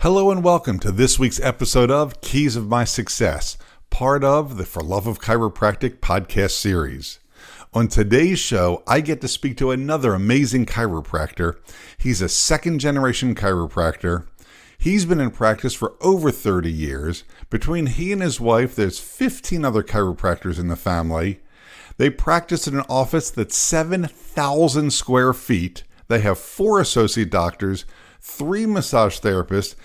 Hello and welcome to this week's episode of Keys of My Success, part of the For Love of Chiropractic podcast series. On today's show, I get to speak to another amazing chiropractor. He's a second-generation chiropractor. He's been in practice for over 30 years. Between he and his wife, there's 15 other chiropractors in the family. They practice in an office that's 7,000 square feet. They have 4 associate doctors, 3 massage therapists,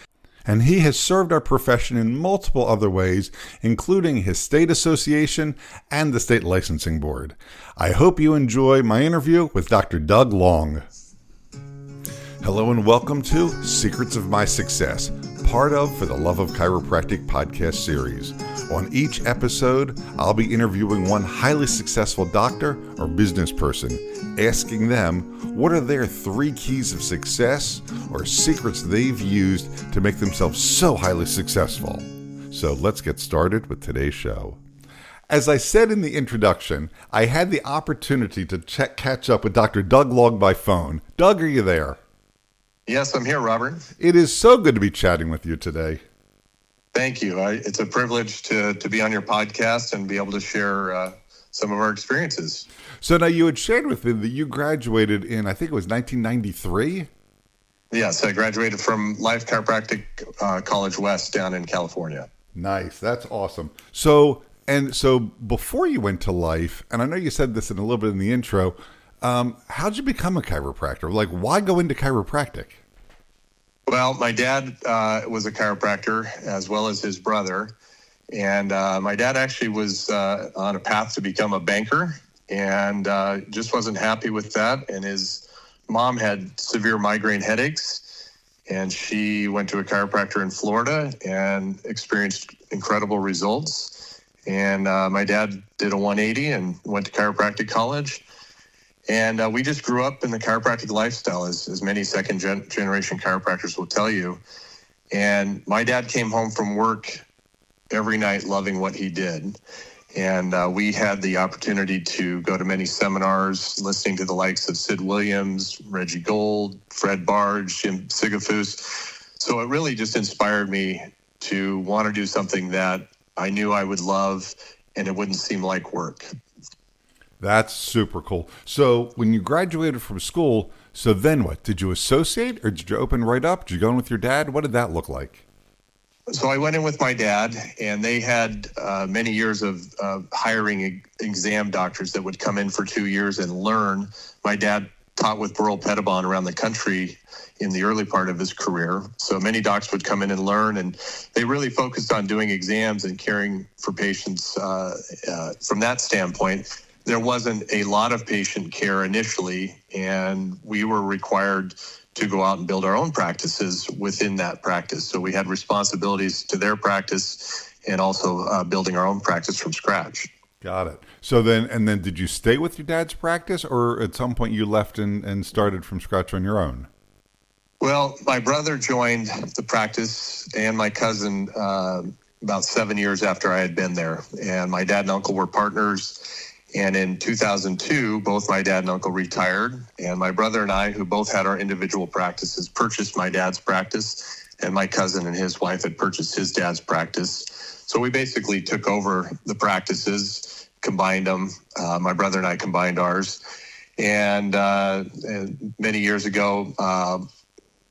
and he has served our profession in multiple other ways, including his state association and the state licensing board. I hope you enjoy my interview with Dr. Doug Long. Hello and welcome to Secrets of My Success, part of For the Love of Chiropractic podcast series. On each episode, I'll be interviewing one highly successful doctor or business person, asking them what are their 3 keys of success or secrets they've used to make themselves so highly successful. So let's get started with today's show. As I said in the introduction, I had the opportunity to catch up with Dr. Doug Long by phone. Doug, are you there? Yes, I'm here, Robert. It is so good to be chatting with you today. Thank you. It's a privilege to be on your podcast and be able to share some of our experiences. So now you had shared with me that you graduated in, I think it was 1993? Yes, I graduated from Life Chiropractic College West down in California. Nice. That's awesome. So before you went to Life, and I know you said this in a little bit in the intro, how'd you become a chiropractor? Like, why go into chiropractic? Well, my dad was a chiropractor as well as his brother. And my dad actually was on a path to become a banker and just wasn't happy with that. And his mom had severe migraine headaches. And she went to a chiropractor in Florida and experienced incredible results. And my dad did a 180 and went to chiropractic college. And we just grew up in the chiropractic lifestyle, as many second-generation chiropractors will tell you. And my dad came home from work every night loving what he did. And we had the opportunity to go to many seminars, listening to the likes of Sid Williams, Reggie Gold, Fred Barge, Jim Sigafus. So it really just inspired me to want to do something that I knew I would love and it wouldn't seem like work. That's super cool. So when you graduated from school, so then what? Did you associate or did you open right up? Did you go in with your dad? What did that look like? So I went in with my dad, and they had many years of hiring exam doctors that would come in for 2 years and learn. My dad taught with Burrell Pettibon around the country in the early part of his career. So many docs would come in and learn, and they really focused on doing exams and caring for patients from that standpoint. There wasn't a lot of patient care initially, and we were required to go out and build our own practices within that practice. So we had responsibilities to their practice and also building our own practice from scratch. Got it. So then did you stay with your dad's practice, or at some point you left and started from scratch on your own? Well, my brother joined the practice and my cousin about 7 years after I had been there. And my dad and uncle were partners. And in 2002, both my dad and uncle retired, and my brother and I, who both had our individual practices, purchased my dad's practice, and my cousin and his wife had purchased his dad's practice. So we basically took over the practices, combined them. My brother and I combined ours. And many years ago,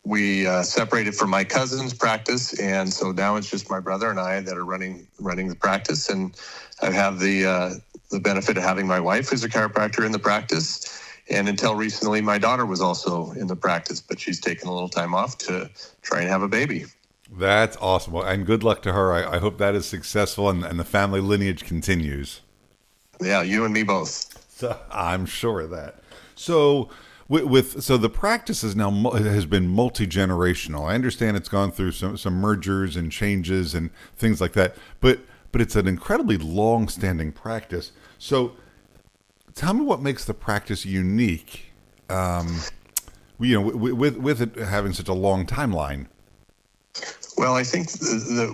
we separated from my cousin's practice, and so now it's just my brother and I that are running the practice, and I have the benefit of having my wife, who's a chiropractor, in the practice. And until recently, my daughter was also in the practice, but she's taken a little time off to try and have a baby. That's awesome. And good luck to her. I hope that is successful and the family lineage continues. Yeah, you and me both. So I'm sure of that. So so the practice is now has been multi-generational. I understand it's gone through some mergers and changes and things like that, but it's an incredibly long-standing practice. So tell me what makes the practice unique, with it having such a long timeline. Well, I think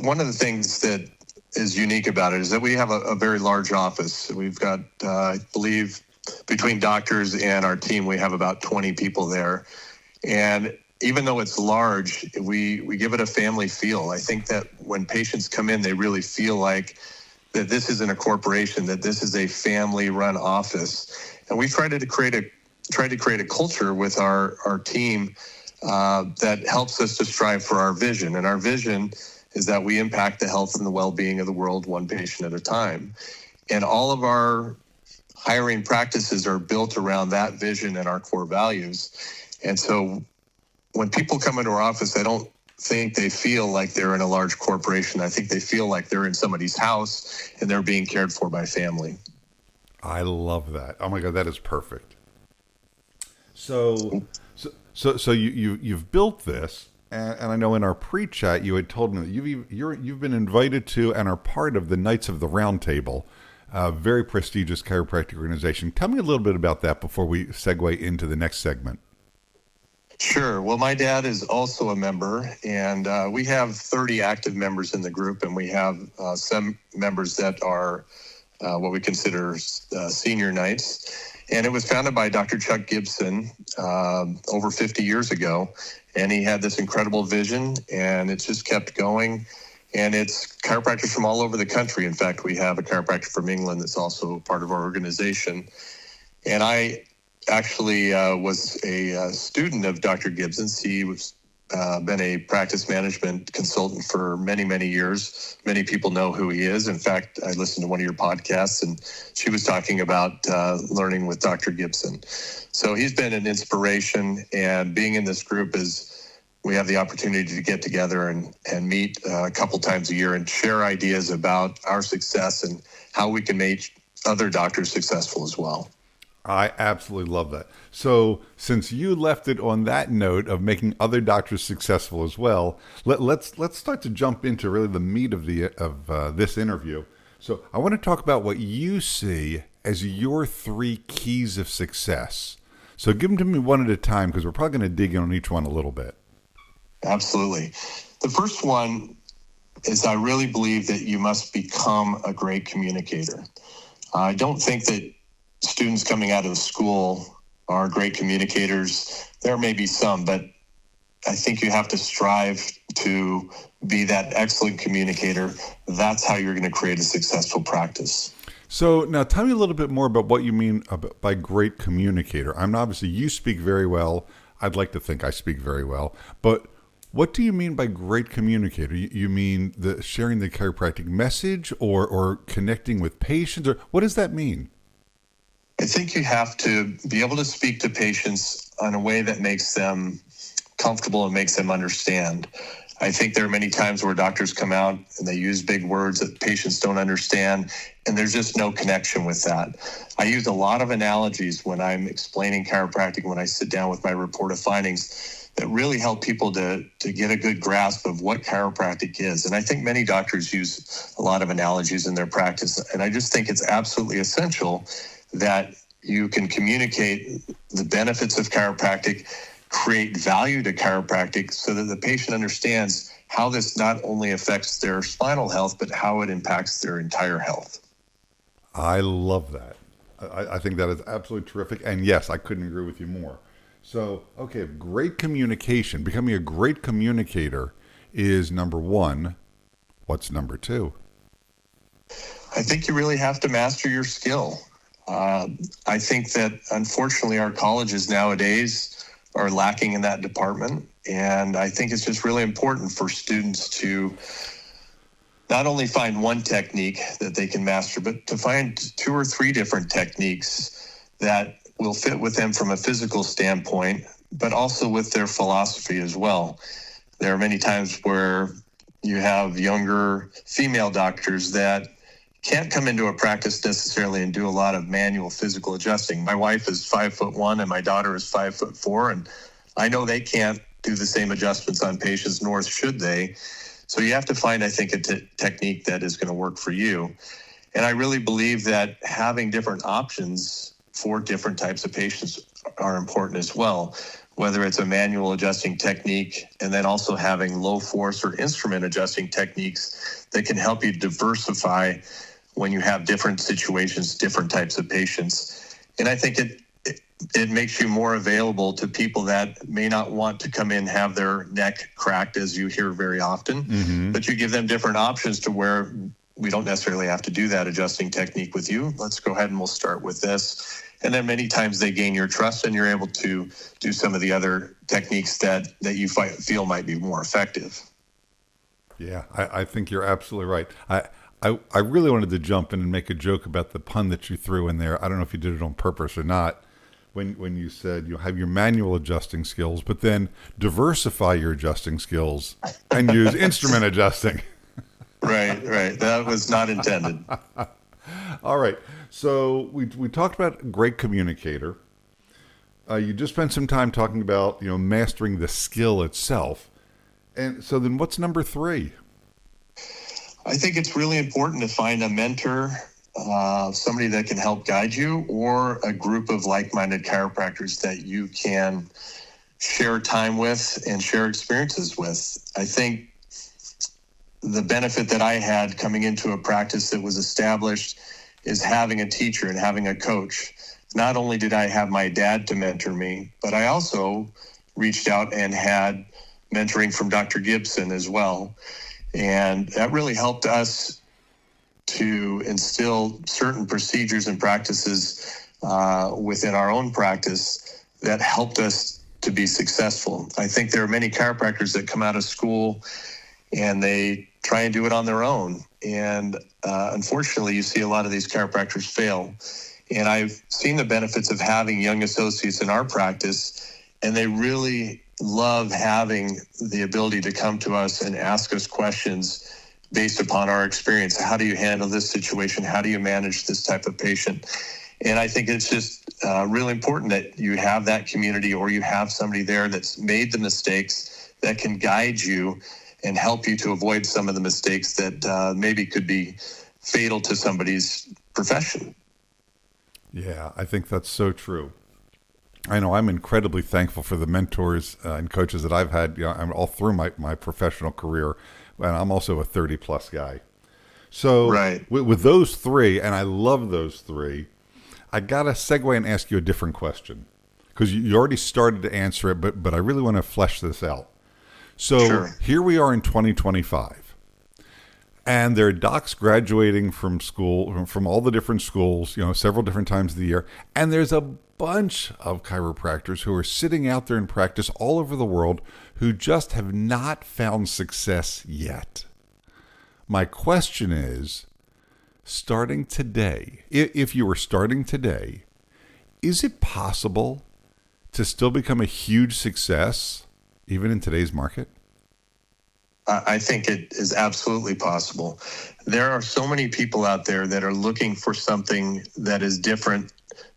one of the things that is unique about it is that we have a very large office. We've got, I believe, between doctors and our team, we have about 20 people there. And even though it's large, we give it a family feel. I think that when patients come in, they really feel like that this isn't a corporation, that this is a family-run office. And we tried to create a culture with our team that helps us to strive for our vision. And our vision is that we impact the health and the well-being of the world one patient at a time. And all of our hiring practices are built around that vision and our core values. And so when people come into our office, I don't think they feel like they're in a large corporation. I think they feel like they're in somebody's house and they're being cared for by family. I love that. Oh my God, that is perfect. So you've built this, and I know in our pre-chat you had told me that you've been invited to and are part of the Knights of the Round Table, a very prestigious chiropractic organization. Tell me a little bit about that before we segue into the next segment. Sure. Well, my dad is also a member, and we have 30 active members in the group, and we have some members that are what we consider senior knights. And it was founded by Dr. Chuck Gibson over 50 years ago, and he had this incredible vision, and it's just kept going. And it's chiropractors from all over the country. In fact, we have a chiropractor from England that's also part of our organization. And I actually was a student of Dr. Gibson's. He was been a practice management consultant for many, many years. Many people know who he is. In fact, I listened to one of your podcasts, and she was talking about learning with Dr. Gibson. So he's been an inspiration, and being in this group we have the opportunity to get together and meet a couple times a year and share ideas about our success and how we can make other doctors successful as well. I absolutely love that. So since you left it on that note of making other doctors successful as well, let's start to jump into really the meat of this interview. So I want to talk about what you see as your 3 keys of success. So give them to me one at a time, because we're probably going to dig in on each one a little bit. Absolutely. The first one is I really believe that you must become a great communicator. I don't think that students coming out of school are great communicators. There may be some, but I think you have to strive to be that excellent communicator. That's how you're going to create a successful practice. So now tell me a little bit more about what you mean by great communicator. Obviously you speak very well. I'd like to think I speak very well, but what do you mean by great communicator? You mean sharing the chiropractic message or connecting with patients, or what does that mean? I think you have to be able to speak to patients in a way that makes them comfortable and makes them understand. I think there are many times where doctors come out and they use big words that patients don't understand, and there's just no connection with that. I use a lot of analogies when I'm explaining chiropractic, when I sit down with my report of findings, that really help people to get a good grasp of what chiropractic is. And I think many doctors use a lot of analogies in their practice, and I just think it's absolutely essential that you can communicate the benefits of chiropractic, create value to chiropractic so that the patient understands how this not only affects their spinal health, but how it impacts their entire health. I love that. I think that is absolutely terrific. And yes, I couldn't agree with you more. So, okay, great communication. Becoming a great communicator is number 1. What's number 2? I think you really have to master your skill. I think that unfortunately our colleges nowadays are lacking in that department. And I think it's just really important for students to not only find one technique that they can master, but to find 2 or 3 different techniques that will fit with them from a physical standpoint, but also with their philosophy as well. There are many times where you have younger female doctors that can't come into a practice necessarily and do a lot of manual physical adjusting. My wife is 5'1" and my daughter is 5'4", and I know they can't do the same adjustments on patients, nor should they. So you have to find, I think, a technique that is going to work for you. And I really believe that having different options for different types of patients are important as well, whether it's a manual adjusting technique and then also having low force or instrument adjusting techniques that can help you diversify when you have different situations, different types of patients. And I think it makes you more available to people that may not want to come in, have their neck cracked, as you hear very often, but you give them different options to where we don't necessarily have to do that adjusting technique with you. Let's go ahead and we'll start with this. And then many times they gain your trust and you're able to do some of the other techniques that you feel might be more effective. Yeah, I think you're absolutely right. I really wanted to jump in and make a joke about the pun that you threw in there. I don't know if you did it on purpose or not. When you said you have your manual adjusting skills, but then diversify your adjusting skills and use instrument adjusting. Right. That was not intended. All right. So we talked about a great communicator. You just spent some time talking about, mastering the skill itself. And so then what's number 3? I think it's really important to find a mentor, somebody that can help guide you, or a group of like-minded chiropractors that you can share time with and share experiences with. I think the benefit that I had coming into a practice that was established is having a teacher and having a coach. Not only did I have my dad to mentor me, but I also reached out and had mentoring from Dr. Gibson as well. And that really helped us to instill certain procedures and practices within our own practice that helped us to be successful. I think there are many chiropractors that come out of school and they try and do it on their own. And unfortunately, you see a lot of these chiropractors fail. And I've seen the benefits of having young associates in our practice, and they really love having the ability to come to us and ask us questions based upon our experience. How do you handle this situation? How do you manage this type of patient? And I think it's just really important that you have that community, or you have somebody there that's made the mistakes that can guide you and help you to avoid some of the mistakes that maybe could be fatal to somebody's profession. Yeah, I think that's so true. I know I'm incredibly thankful for the mentors and coaches that I've had I'm all through my professional career, and I'm also a 30-plus guy. So right. with those 3, and I love those 3, I got to segue and ask you a different question, because you already started to answer it, but I really want to flesh this out. So Sure. Here we are in 2025, and there are docs graduating from school, from all the different schools, several different times of the year, and there's a bunch of chiropractors who are sitting out there in practice all over the world who just have not found success yet. My question is, starting today, if you were starting today, is it possible to still become a huge success even in today's market? I think it is absolutely possible. There are so many people out there that are looking for something that is different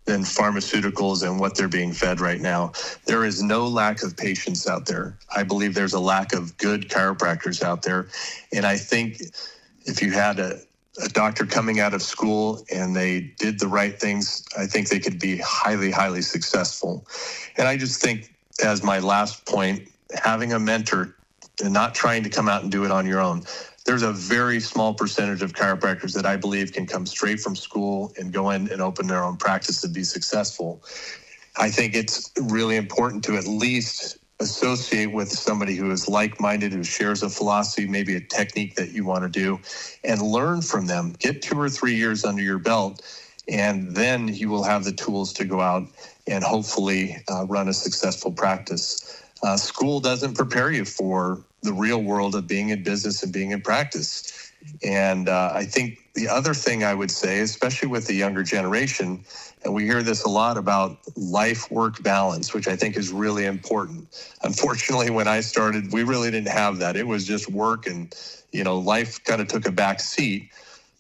than pharmaceuticals and what they're being fed right now. There is no lack of patients out there. I believe there's a lack of good chiropractors out there. And I think if you had a doctor coming out of school and they did the right things, I think they could be highly, highly successful. And I just think, as my last point, having a mentor and not trying to come out and do it on your own. There's a very small percentage of chiropractors that I believe can come straight from school and go in and open their own practice and be successful. I think it's really important to at least associate with somebody who is like-minded, who shares a philosophy, maybe a technique that you want to do, and learn from them. Get 2 or 3 years under your belt, and then you will have the tools to go out and hopefully run a successful practice. School doesn't prepare you for the real world of being in business and being in practice. And I think the other thing I would say, especially with the younger generation, and we hear this a lot about life-work balance, which I think is really important. Unfortunately, when I started, we really didn't have that. It was just work, and life kind of took a back seat.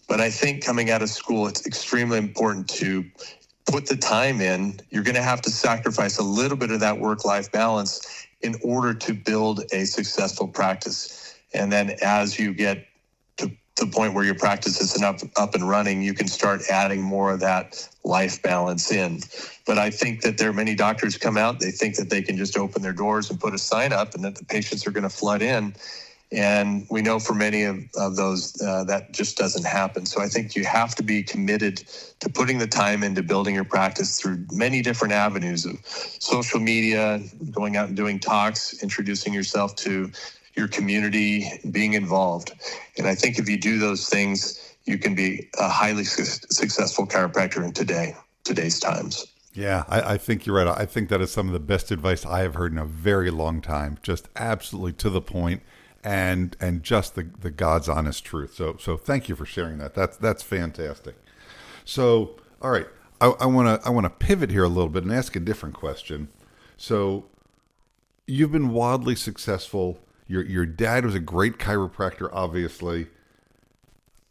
But I think coming out of school, it's extremely important to put the time in. You're going to have to sacrifice a little bit of that work-life balance in order to build a successful practice. And then as you get to the point where your practice is up and running, you can start adding more of that life balance in. But I think that there are many doctors who come out, they think that they can just open their doors and put a sign up and that the patients are going to flood in. And we know for many of those that just doesn't happen. So I think you have to be committed to putting the time into building your practice through many different avenues of social media, going out and doing talks, introducing yourself to your community, being involved. And I think if you do those things, you can be a highly successful chiropractor in today's times. Yeah, I think you're right. I think that is some of the best advice I have heard in a very long time. Just absolutely to the point, and just the God's honest truth. So thank you for sharing that. That's fantastic. So all right, I want to pivot here a little bit and ask a different question. So you've been wildly successful. Your dad was a great chiropractor, obviously.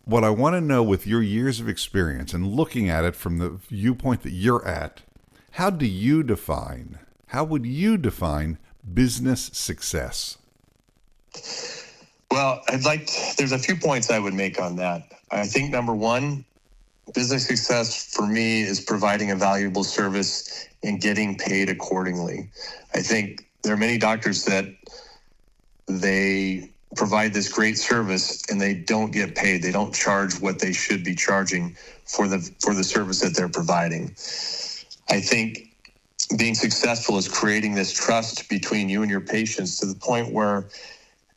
What I want to know, with your years of experience and looking at it from the viewpoint that you're at, how would you define business success? Well, there's a few points I would make on that. I think number one, business success for me is providing a valuable service and getting paid accordingly. I think there are many doctors that they provide this great service and they don't get paid. They don't charge what they should be charging for the service that they're providing. I think being successful is creating this trust between you and your patients to the point where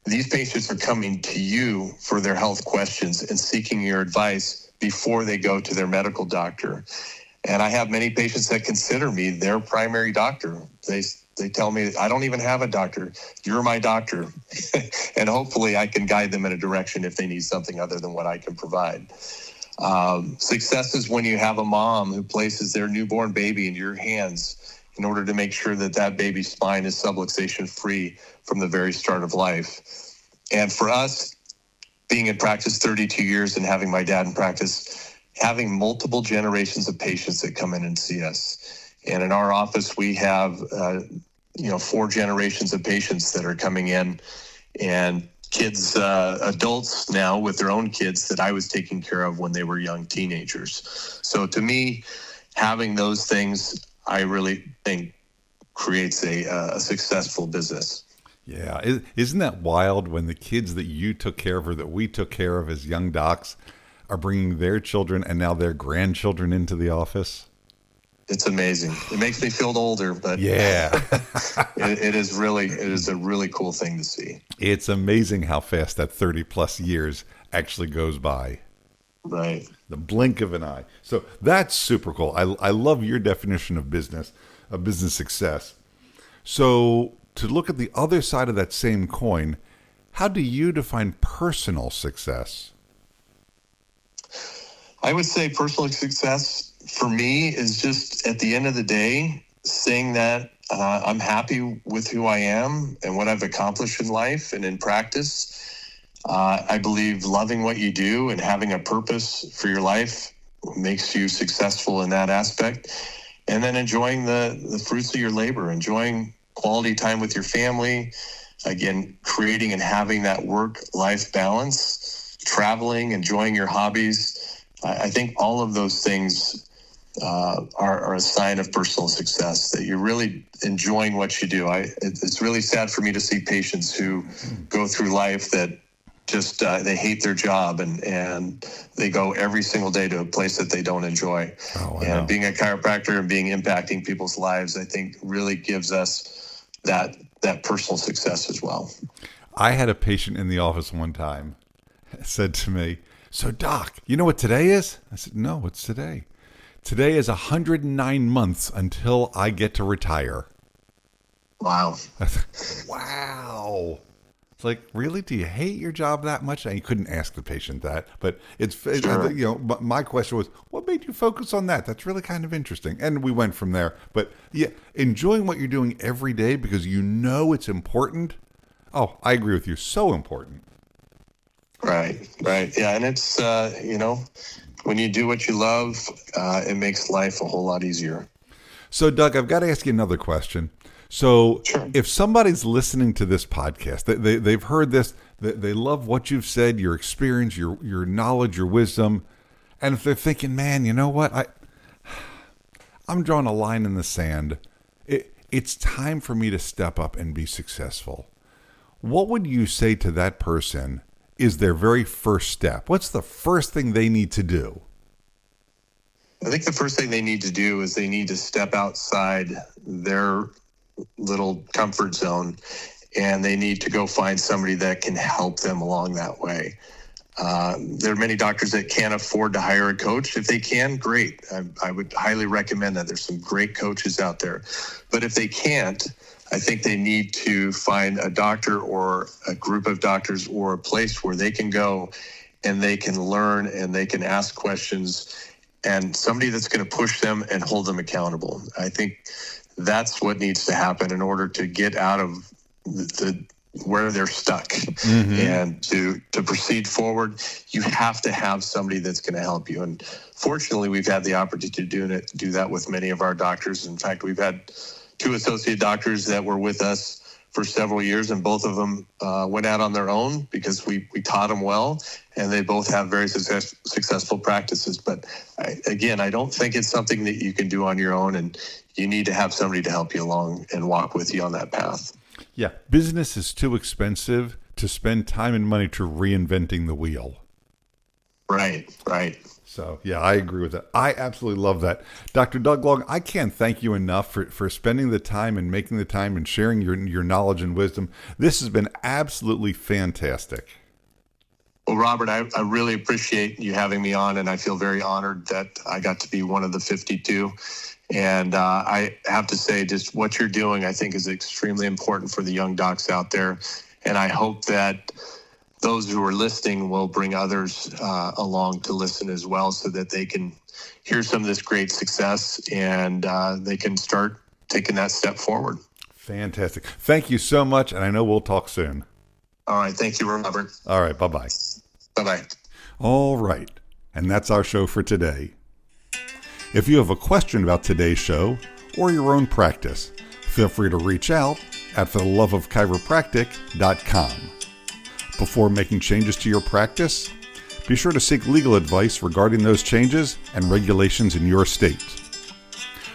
these patients are coming to you for their health questions and seeking your advice before they go to their medical doctor. And I have many patients that consider me their primary doctor. They tell me, I don't even have a doctor. You're my doctor. And hopefully I can guide them in a direction if they need something other than what I can provide. Success is when you have a mom who places their newborn baby in your hands in order to make sure that that baby's spine is subluxation free from the very start of life. And for us, being in practice 32 years and having my dad in practice, having multiple generations of patients that come in and see us. And in our office, we have 4 generations of patients that are coming in, and kids, adults now with their own kids that I was taking care of when they were young teenagers. So to me, having those things, I really think creates a successful business. Yeah. Isn't that wild when the kids that you took care of or that we took care of as young docs are bringing their children and now their grandchildren into the office? It's amazing. It makes me feel older, but yeah, it is a really cool thing to see. It's amazing how fast that 30 plus years actually goes by. Right. The blink of an eye. So that's super cool. I love your definition of business success. So to look at the other side of that same coin, how do you define personal success? I would say personal success for me is just at the end of the day, saying that I'm happy with who I am and what I've accomplished in life and in practice. I believe loving what you do and having a purpose for your life makes you successful in that aspect. And then enjoying the fruits of your labor, enjoying quality time with your family, again, creating and having that work-life balance, traveling, enjoying your hobbies. I think all of those things are a sign of personal success, that you're really enjoying what you do. It's really sad for me to see patients who go through life that just they hate their job and they go every single day to a place that they don't enjoy. And being a chiropractor and impacting people's lives, I think really gives us that personal success as well. I had a patient in the office one time said to me, "So doc, you know what today is?" I said, "No, what's today?" "Today is 109 months until I get to retire." Wow. Wow. It's like, really? Do you hate your job that much? And you couldn't ask the patient that, but sure. My question was, what made you focus on that? That's really kind of interesting. And we went from there. But yeah, enjoying what you're doing every day because you know it's important. Oh, I agree with you. So important. Right. Yeah. And it's, when you do what you love, it makes life a whole lot easier. So, Doug, I've got to ask you another question. So sure. If somebody's listening to this podcast, they've heard this, they love what you've said, your experience, your knowledge, your wisdom, and if they're thinking, man, you know what, I'm drawing a line in the sand. It's time for me to step up and be successful. what would you say to that person is their very first step? What's the first thing they need to do? I think the first thing they need to do is they need to step outside their little comfort zone, and they need to go find somebody that can help them along that way. There are many doctors that can't afford to hire a coach. If they can, great. I would highly recommend that. There's some great coaches out there. But if they can't, I think they need to find a doctor or a group of doctors or a place where they can go and they can learn and they can ask questions, and somebody that's going to push them and hold them accountable. I think that's what needs to happen in order to get out of where they're stuck. And to proceed forward, you have to have somebody that's going to help you. And fortunately, we've had the opportunity to do that with many of our doctors. In fact, we've had 2 associate doctors that were with us for several years, and both of them went out on their own because we taught them well, and they both have very successful practices. But I don't think it's something that you can do on your own, and you need to have somebody to help you along and walk with you on that path. Yeah, business is too expensive to spend time and money to reinventing the wheel. Right. So, yeah, I agree with that. I absolutely love that. Dr. Doug Long, I can't thank you enough for spending the time and making the time and sharing your knowledge and wisdom. This has been absolutely fantastic. Well, Robert, I really appreciate you having me on, and I feel very honored that I got to be one of the 52. And I have to say, just what you're doing, I think, is extremely important for the young docs out there. And I hope that those who are listening will bring others along to listen as well, so that they can hear some of this great success and they can start taking that step forward. Fantastic. Thank you so much. And I know we'll talk soon. All right. Thank you, Robert. All right. Bye-bye. Bye-bye. All right. And that's our show for today. If you have a question about today's show or your own practice, feel free to reach out at fortheloveofchiropractic.com. Before making changes to your practice, be sure to seek legal advice regarding those changes and regulations in your state.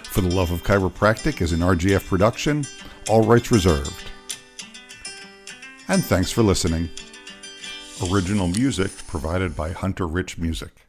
For the Love of Chiropractic is an RGF production, all rights reserved. And thanks for listening. Original music provided by Hunter Rich Music.